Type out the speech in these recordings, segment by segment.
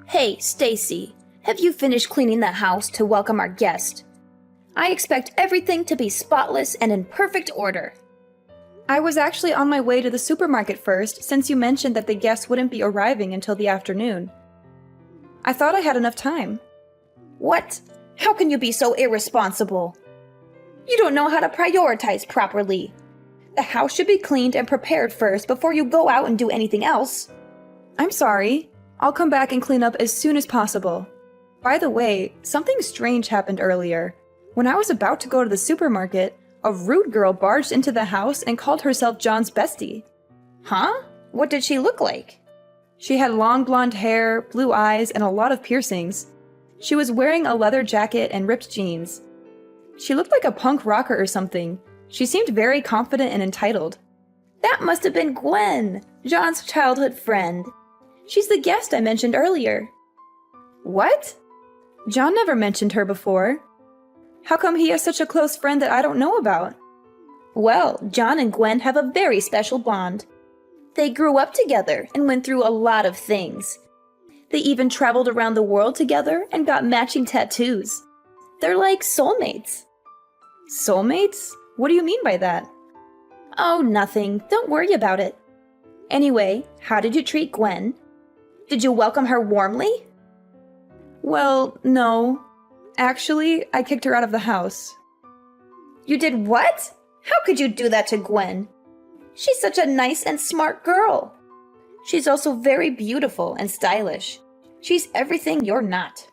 Hey, Stacy, have you finished cleaning the house to welcome our guest? I expect everything to be spotless and in perfect order. I was actually on my way to the supermarket first, since you mentioned that the guests wouldn't be arriving until the afternoon. I thought I had enough time. What? How can you be so irresponsible? You don't know how to prioritize properly. The house should be cleaned and prepared first before you go out and do anything else. I'm sorry. I'll come back and clean up as soon as possible. By the way, something strange happened earlier. When I was about to go to the supermarket, a rude girl barged into the house and called herself John's bestie. Huh? What did she look like? She had long blonde hair, blue eyes, and a lot of piercings. She was wearing a leather jacket and ripped jeans. She looked like a punk rocker or something. She seemed very confident and entitled. That must have been Gwen, John's childhood friend. She's the guest I mentioned earlier. What? John never mentioned her before. How come he has such a close friend that I don't know about? Well, John and Gwen have a very special bond. They grew up together and went through a lot of things. They even traveled around the world together and got matching tattoos. They're like soulmates. Soulmates? What do you mean by that? Oh, nothing. Don't worry about it. Anyway, how did you treat Gwen? Did you welcome her warmly? Well, no. Actually, I kicked her out of the house. You did what? How could you do that to Gwen? She's such a nice and smart girl. She's also very beautiful and stylish. She's everything you're not.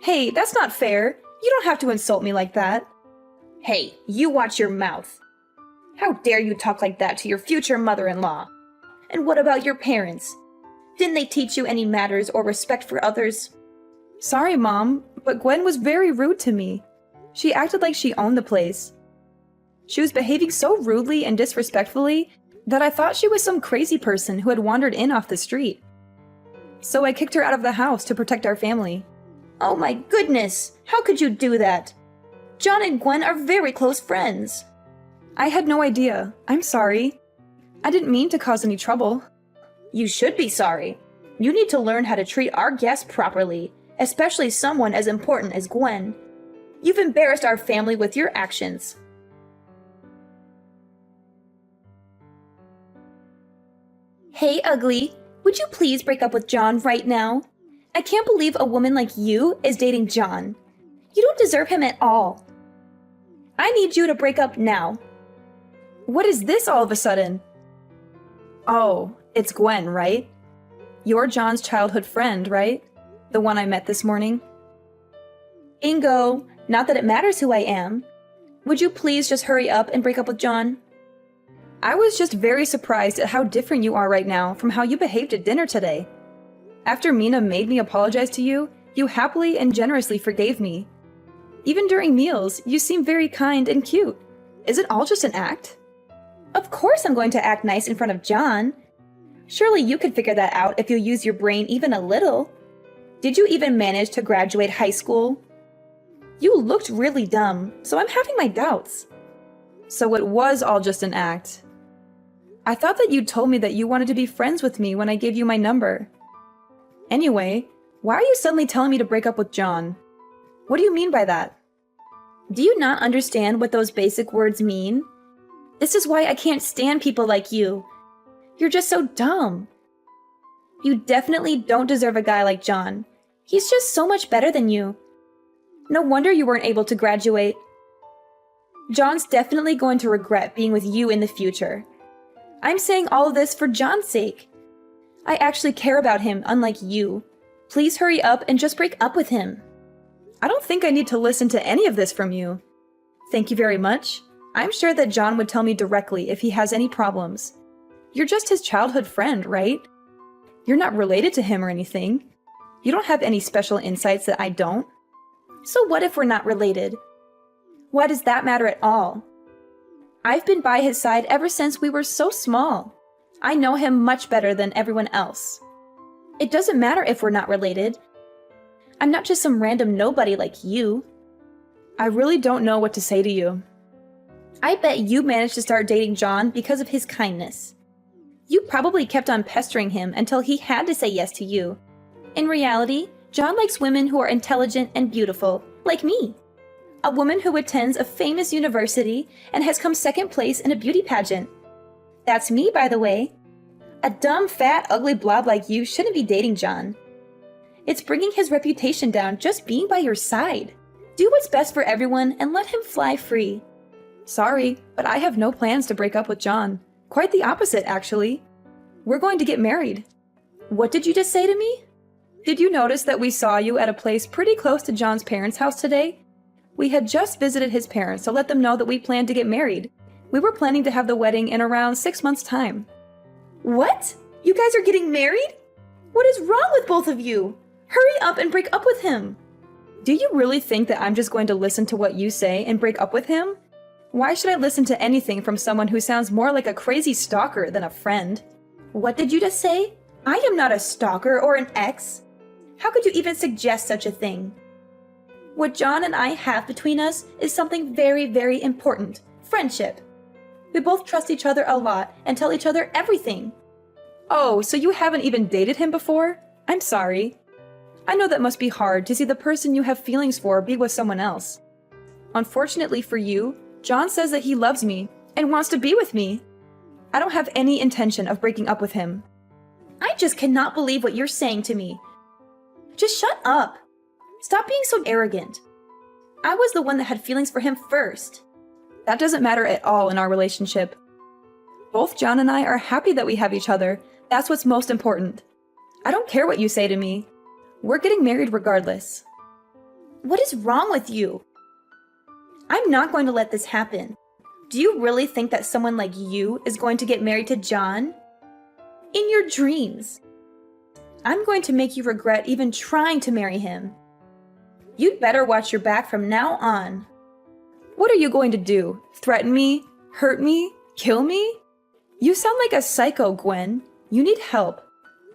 Hey, that's not fair. You don't have to insult me like that. Hey, you watch your mouth. How dare you talk like that to your future mother-in-law? And what about your parents? Didn't they teach you any manners or respect for others? Sorry, Mom, but Gwen was very rude to me. She acted like she owned the place. She was behaving so rudely and disrespectfully that I thought she was some crazy person who had wandered in off the street. So I kicked her out of the house to protect our family. Oh my goodness! How could you do that? John and Gwen are very close friends. I had no idea. I'm sorry. I didn't mean to cause any trouble. You should be sorry. You need to learn how to treat our guests properly, especially someone as important as Gwen. You've embarrassed our family with your actions. Hey, ugly, would you please break up with John right now? I can't believe a woman like you is dating John. You don't deserve him at all. I need you to break up now. What is this all of a sudden? Oh, it's Gwen, right? You're John's childhood friend, right? The one I met this morning? Ingo, not that it matters who I am. Would you please just hurry up and break up with John? I was just very surprised at how different you are right now from how you behaved at dinner today. After Mina made me apologize to you, you happily and generously forgave me. Even during meals, you seem very kind and cute. Is it all just an act? Of course I'm going to act nice in front of John. Surely you could figure that out if you use your brain even a little. Did you even manage to graduate high school? You looked really dumb, so I'm having my doubts. So it was all just an act. I thought that you told me that you wanted to be friends with me when I gave you my number. Anyway, why are you suddenly telling me to break up with John? What do you mean by that? Do you not understand what those basic words mean? This is why I can't stand people like you. You're just so dumb. You definitely don't deserve a guy like John. He's just so much better than you. No wonder you weren't able to graduate. John's definitely going to regret being with you in the future. I'm saying all of this for John's sake. I actually care about him, unlike you. Please hurry up and just break up with him. I don't think I need to listen to any of this from you. Thank you very much. I'm sure that John would tell me directly if he has any problems. You're just his childhood friend, right? You're not related to him or anything. You don't have any special insights that I don't. So what if we're not related? Why does that matter at all? I've been by his side ever since we were so small. I know him much better than everyone else. It doesn't matter if we're not related. I'm not just some random nobody like you. I really don't know what to say to you. I bet you managed to start dating John because of his kindness. You probably kept on pestering him until he had to say yes to you. In reality, John likes women who are intelligent and beautiful, like me. A woman who attends a famous university and has come second place in a beauty pageant. That's me, by the way. A dumb, fat, ugly blob like you shouldn't be dating John. It's bringing his reputation down just being by your side. Do what's best for everyone and let him fly free. Sorry, but I have no plans to break up with John. Quite the opposite, actually. We're going to get married. What did you just say to me? Did you notice that we saw you at a place pretty close to John's parents' house today? We had just visited his parents to let them know that we planned to get married. We were planning to have the wedding in around 6 months' time. What? You guys are getting married? What is wrong with both of you? Hurry up and break up with him. Do you really think that I'm just going to listen to what you say and break up with him? Why should I listen to anything from someone who sounds more like a crazy stalker than a friend? What did you just say? I am not a stalker or an ex. How could you even suggest such a thing? What John and I have between us is something very, very important. Friendship. We both trust each other a lot and tell each other everything. Oh, so you haven't even dated him before? I'm sorry. I know that must be hard to see the person you have feelings for be with someone else. Unfortunately for you, John says that he loves me and wants to be with me. I don't have any intention of breaking up with him. I just cannot believe what you're saying to me. Just shut up. Stop being so arrogant. I was the one that had feelings for him first. That doesn't matter at all in our relationship. Both John and I are happy that we have each other. That's what's most important. I don't care what you say to me. We're getting married regardless. What is wrong with you? I'm not going to let this happen. Do you really think that someone like you is going to get married to John? In your dreams. I'm going to make you regret even trying to marry him. You'd better watch your back from now on. What are you going to do? Threaten me? Hurt me? Kill me? You sound like a psycho, Gwen. You need help.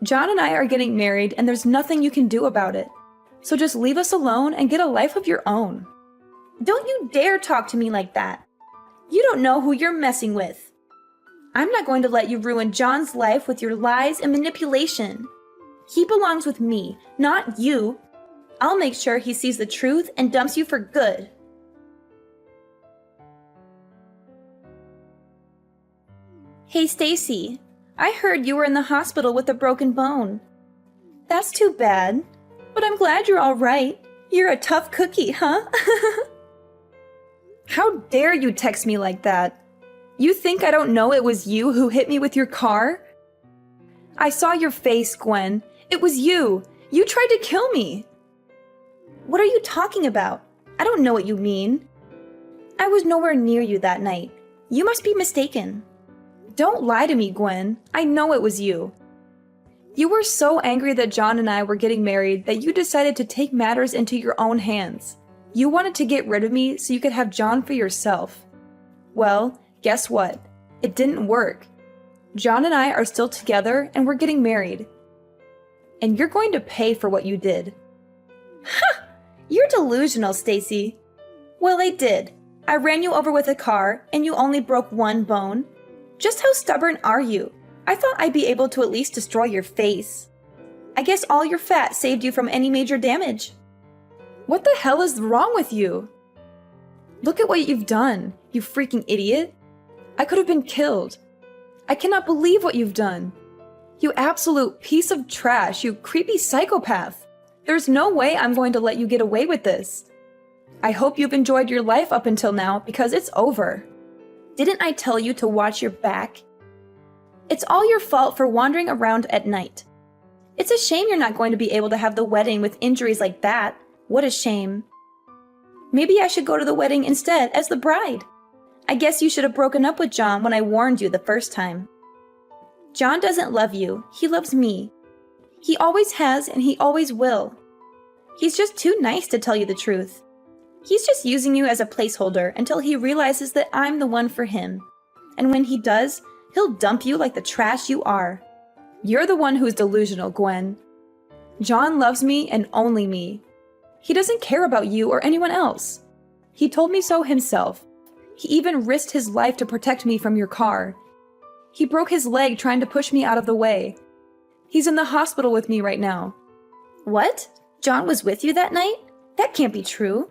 John and I are getting married and there's nothing you can do about it. So just leave us alone and get a life of your own. Don't you dare talk to me like that. You don't know who you're messing with. I'm not going to let you ruin John's life with your lies and manipulation. He belongs with me, not you. I'll make sure he sees the truth and dumps you for good. Hey, Stacy. I heard you were in the hospital with a broken bone. That's too bad, but I'm glad you're all right. You're a tough cookie, huh? How dare you text me like that? You think I don't know it was you who hit me with your car? I saw your face, Gwen. It was you. You tried to kill me. What are you talking about? I don't know what you mean. I was nowhere near you that night. You must be mistaken. Don't lie to me, Gwen. I know it was you. You were so angry that John and I were getting married that you decided to take matters into your own hands. You wanted to get rid of me so you could have John for yourself. Well, guess what? It didn't work. John and I are still together and we're getting married. And you're going to pay for what you did. Ha! You're delusional, Stacy. Well, I did. I ran you over with a car and you only broke one bone. Just how stubborn are you? I thought I'd be able to at least destroy your face. I guess all your fat saved you from any major damage. What the hell is wrong with you? Look at what you've done, you freaking idiot. I could have been killed. I cannot believe what you've done. You absolute piece of trash, you creepy psychopath. There's no way I'm going to let you get away with this. I hope you've enjoyed your life up until now because it's over. Didn't I tell you to watch your back? It's all your fault for wandering around at night. It's a shame you're not going to be able to have the wedding with injuries like that. What a shame. Maybe I should go to the wedding instead as the bride. I guess you should have broken up with John when I warned you the first time. John doesn't love you. He loves me. He always has and he always will. He's just too nice to tell you the truth. He's just using you as a placeholder until he realizes that I'm the one for him. And when he does, he'll dump you like the trash you are. You're the one who's delusional, Gwen. John loves me and only me. He doesn't care about you or anyone else. He told me so himself. He even risked his life to protect me from your car. He broke his leg trying to push me out of the way. He's in the hospital with me right now. What? John was with you that night? That can't be true.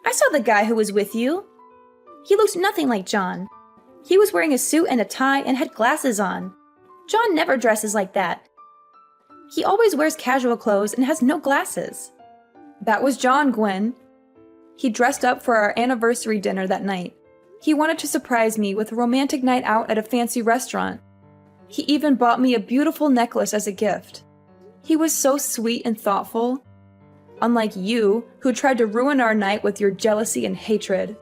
I saw the guy who was with you. He looked nothing like John. He was wearing a suit and a tie and had glasses on. John never dresses like that. He always wears casual clothes and has no glasses. That was John, Gwen. He dressed up for our anniversary dinner that night. He wanted to surprise me with a romantic night out at a fancy restaurant. He even bought me a beautiful necklace as a gift. He was so sweet and thoughtful. Unlike you, who tried to ruin our night with your jealousy and hatred.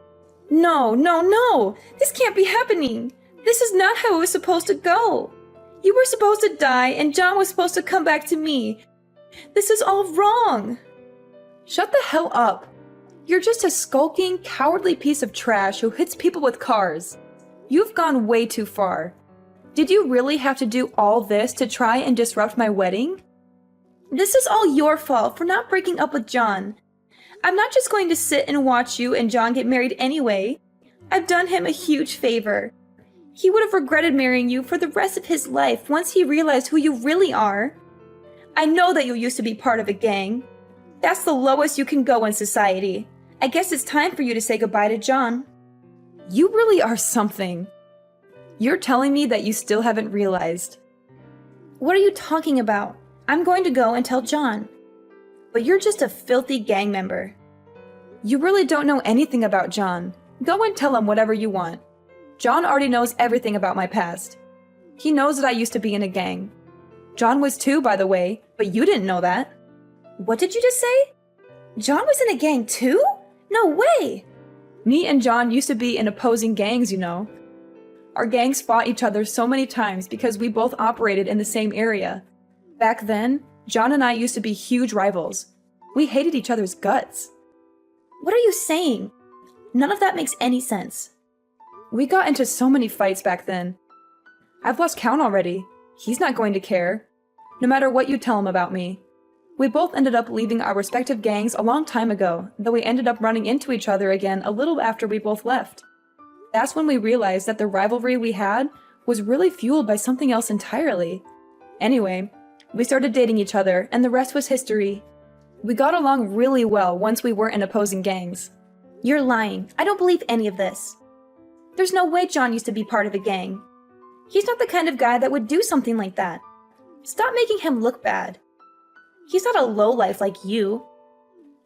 No, no, no! This can't be happening! This is not how it was supposed to go! You were supposed to die, and John was supposed to come back to me. This is all wrong! Shut the hell up! You're just a skulking, cowardly piece of trash who hits people with cars. You've gone way too far. Did you really have to do all this to try and disrupt my wedding? This is all your fault for not breaking up with John. I'm not just going to sit and watch you and John get married anyway. I've done him a huge favor. He would have regretted marrying you for the rest of his life once he realized who you really are. I know that you used to be part of a gang. That's the lowest you can go in society. I guess it's time for you to say goodbye to John. You really are something. You're telling me that you still haven't realized. What are you talking about? I'm going to go and tell John. But you're just a filthy gang member. You really don't know anything about John. Go and tell him whatever you want. John already knows everything about my past. He knows that I used to be in a gang. John was too, by the way, but you didn't know that. What did you just say? John was in a gang too? No way! Me and John used to be in opposing gangs, you know. Our gangs fought each other so many times because we both operated in the same area. Back then, John and I used to be huge rivals. We hated each other's guts. What are you saying? None of that makes any sense. We got into so many fights back then. I've lost count already. He's not going to care. No matter what you tell him about me. We both ended up leaving our respective gangs a long time ago, though we ended up running into each other again a little after we both left. That's when we realized that the rivalry we had was really fueled by something else entirely. Anyway, we started dating each other, and the rest was history. We got along really well once we weren't in opposing gangs. You're lying. I don't believe any of this. There's no way John used to be part of a gang. He's not the kind of guy that would do something like that. Stop making him look bad. He's not a lowlife like you.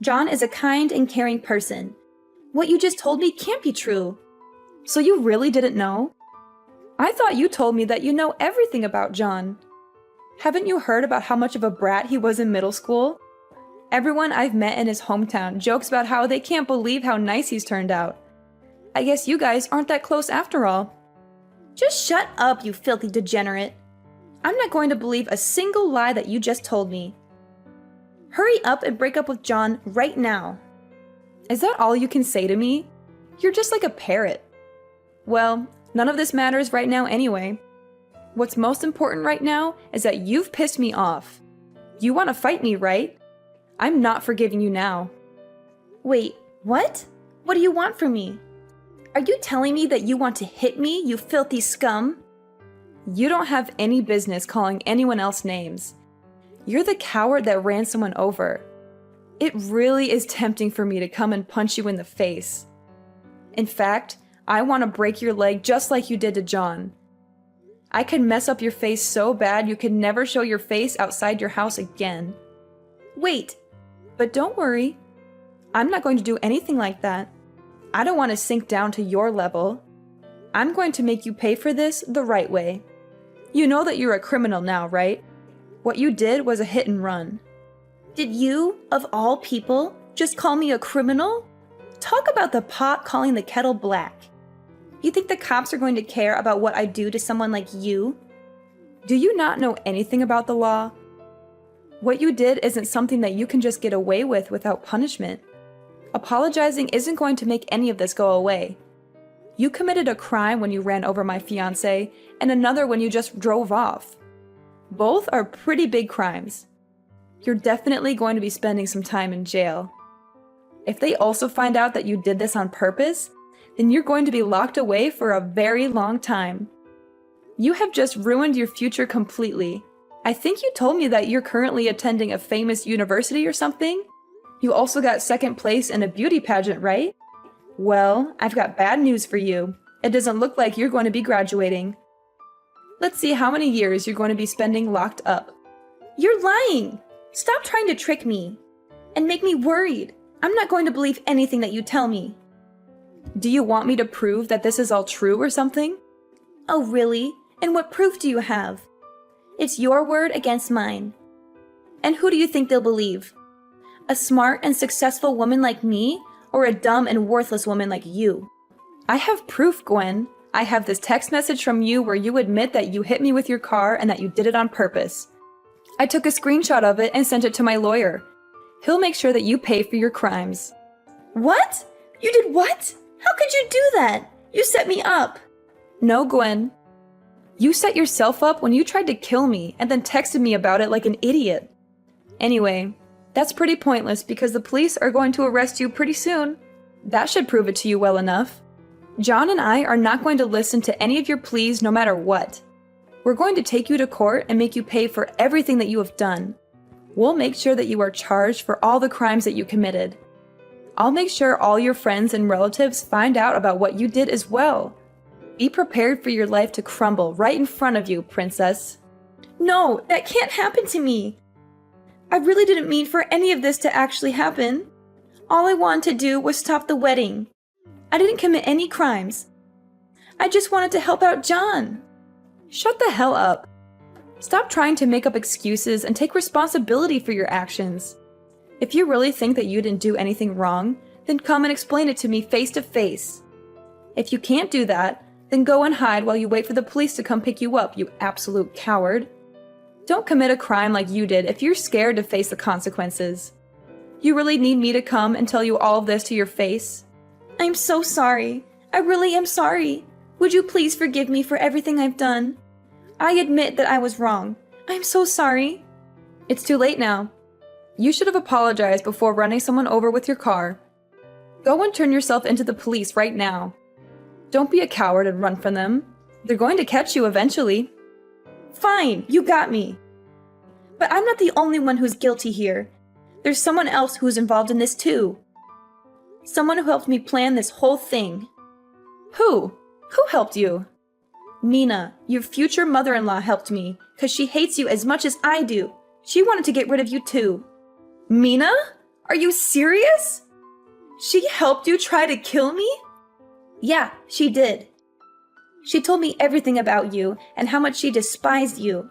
John is a kind and caring person. What you just told me can't be true. So you really didn't know? I thought you told me that you know everything about John. Haven't you heard about how much of a brat he was in middle school? Everyone I've met in his hometown jokes about how they can't believe how nice he's turned out. I guess you guys aren't that close after all. Just shut up, you filthy degenerate. I'm not going to believe a single lie that you just told me. Hurry up and break up with John right now. Is that all you can say to me? You're just like a parrot. Well, none of this matters right now anyway. What's most important right now is that you've pissed me off. You want to fight me, right? I'm not forgiving you now. Wait, what? What do you want from me? Are you telling me that you want to hit me, you filthy scum? You don't have any business calling anyone else names. You're the coward that ran someone over. It really is tempting for me to come and punch you in the face. In fact, I want to break your leg just like you did to John. I could mess up your face so bad you could never show your face outside your house again. Wait, but don't worry. I'm not going to do anything like that. I don't want to sink down to your level. I'm going to make you pay for this the right way. You know that you're a criminal now, right? What you did was a hit and run. Did you, of all people, just call me a criminal? Talk about the pot calling the kettle black. You think the cops are going to care about what I do to someone like you? Do you not know anything about the law? What you did isn't something that you can just get away with without punishment. Apologizing isn't going to make any of this go away. You committed a crime when you ran over my fiancé, and another when you just drove off. Both are pretty big crimes. You're definitely going to be spending some time in jail. If they also find out that you did this on purpose, then you're going to be locked away for a very long time. You have just ruined your future completely. I think you told me that you're currently attending a famous university or something. You also got second place in a beauty pageant, right? Well, I've got bad news for you. It doesn't look like you're going to be graduating. Let's see how many years you're going to be spending locked up. You're lying! Stop trying to trick me and make me worried. I'm not going to believe anything that you tell me. Do you want me to prove that this is all true or something? Oh, really? And what proof do you have? It's your word against mine. And who do you think they'll believe? A smart and successful woman like me, or a dumb and worthless woman like you? I have proof, Gwen. I have this text message from you where you admit that you hit me with your car and that you did it on purpose. I took a screenshot of it and sent it to my lawyer. He'll make sure that you pay for your crimes. What? You did what? How could you do that? You set me up. No, Gwen. You set yourself up when you tried to kill me and then texted me about it like an idiot. Anyway, that's pretty pointless because the police are going to arrest you pretty soon. That should prove it to you well enough. John and I are not going to listen to any of your pleas no matter what. We're going to take you to court and make you pay for everything that you have done. We'll make sure that you are charged for all the crimes that you committed. I'll make sure all your friends and relatives find out about what you did as well. Be prepared for your life to crumble right in front of you, princess. No, that can't happen to me. I really didn't mean for any of this to actually happen. All I wanted to do was stop the wedding. I didn't commit any crimes. I just wanted to help out John. Shut the hell up. Stop trying to make up excuses and take responsibility for your actions. If you really think that you didn't do anything wrong, then come and explain it to me face to face. If you can't do that, then go and hide while you wait for the police to come pick you up, you absolute coward. Don't commit a crime like you did if you're scared to face the consequences. You really need me to come and tell you all of this to your face? I'm so sorry. I really am sorry. Would you please forgive me for everything I've done? I admit that I was wrong. I'm so sorry. It's too late now. You should have apologized before running someone over with your car. Go and turn yourself into the police right now. Don't be a coward and run from them. They're going to catch you eventually. Fine, you got me. But I'm not the only one who's guilty here. There's someone else who's involved in this too. Someone who helped me plan this whole thing. Who? Who helped you? Mina, your future mother-in-law helped me, because she hates you as much as I do. She wanted to get rid of you too. Mina? Are you serious? She helped you try to kill me? Yeah, she did. She told me everything about you and how much she despised you.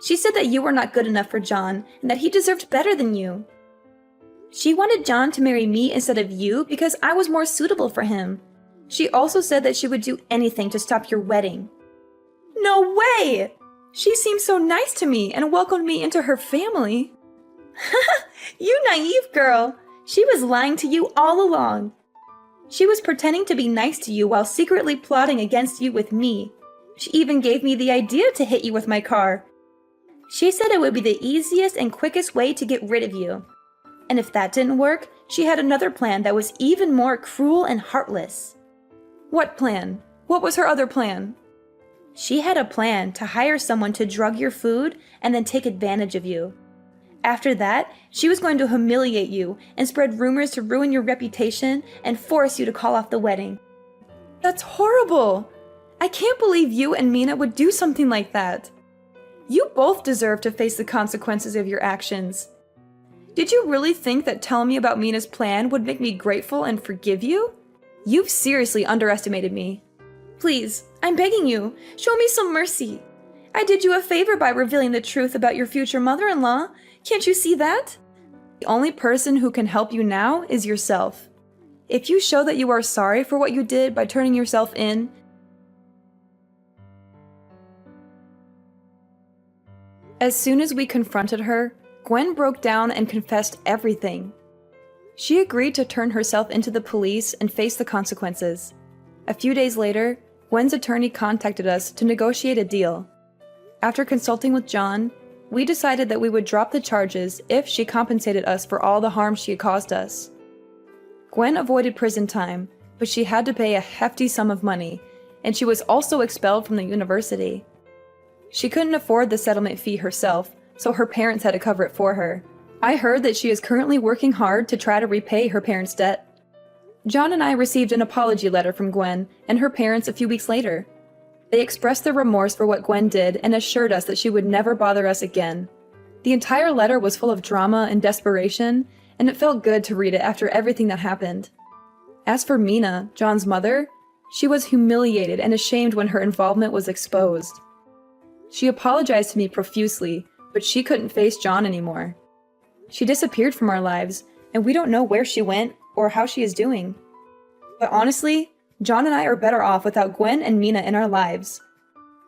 She said that you were not good enough for John and that he deserved better than you. She wanted John to marry me instead of you because I was more suitable for him. She also said that she would do anything to stop your wedding. No way! She seemed so nice to me and welcomed me into her family. You naive girl! She was lying to you all along. She was pretending to be nice to you while secretly plotting against you with me. She even gave me the idea to hit you with my car. She said it would be the easiest and quickest way to get rid of you. And if that didn't work, she had another plan that was even more cruel and heartless. What plan? What was her other plan? She had a plan to hire someone to drug your food and then take advantage of you. After that, she was going to humiliate you and spread rumors to ruin your reputation and force you to call off the wedding. That's horrible! I can't believe you and Mina would do something like that. You both deserve to face the consequences of your actions. Did you really think that telling me about Mina's plan would make me grateful and forgive you? You've seriously underestimated me. Please, I'm begging you, show me some mercy. I did you a favor by revealing the truth about your future mother-in-law. Can't you see that? The only person who can help you now is yourself. If you show that you are sorry for what you did by turning yourself in, as soon as we confronted her, Gwen broke down and confessed everything. She agreed to turn herself into the police and face the consequences. A few days later, Gwen's attorney contacted us to negotiate a deal. After consulting with John, we decided that we would drop the charges if she compensated us for all the harm she had caused us. Gwen avoided prison time, but she had to pay a hefty sum of money, and she was also expelled from the university. She couldn't afford the settlement fee herself, so her parents had to cover it for her. I heard that she is currently working hard to try to repay her parents' debt. John and I received an apology letter from Gwen and her parents a few weeks later. They expressed their remorse for what Gwen did and assured us that she would never bother us again. The entire letter was full of drama and desperation, and it felt good to read it after everything that happened. As for Mina, John's mother, she was humiliated and ashamed when her involvement was exposed. She apologized to me profusely, but she couldn't face John anymore. She disappeared from our lives, and we don't know where she went or how she is doing. But honestly, John and I are better off without Gwen and Mina in our lives.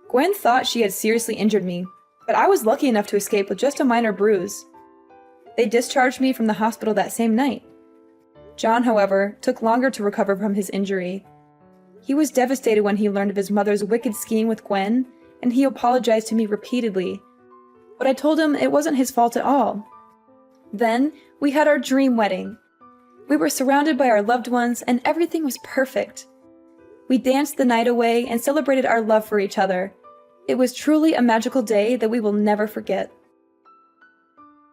Gwen thought she had seriously injured me, but I was lucky enough to escape with just a minor bruise. They discharged me from the hospital that same night. John, however, took longer to recover from his injury. He was devastated when he learned of his mother's wicked scheme with Gwen, and he apologized to me repeatedly. But I told him it wasn't his fault at all. Then, we had our dream wedding. We were surrounded by our loved ones, and everything was perfect. We danced the night away and celebrated our love for each other. It was truly a magical day that we will never forget.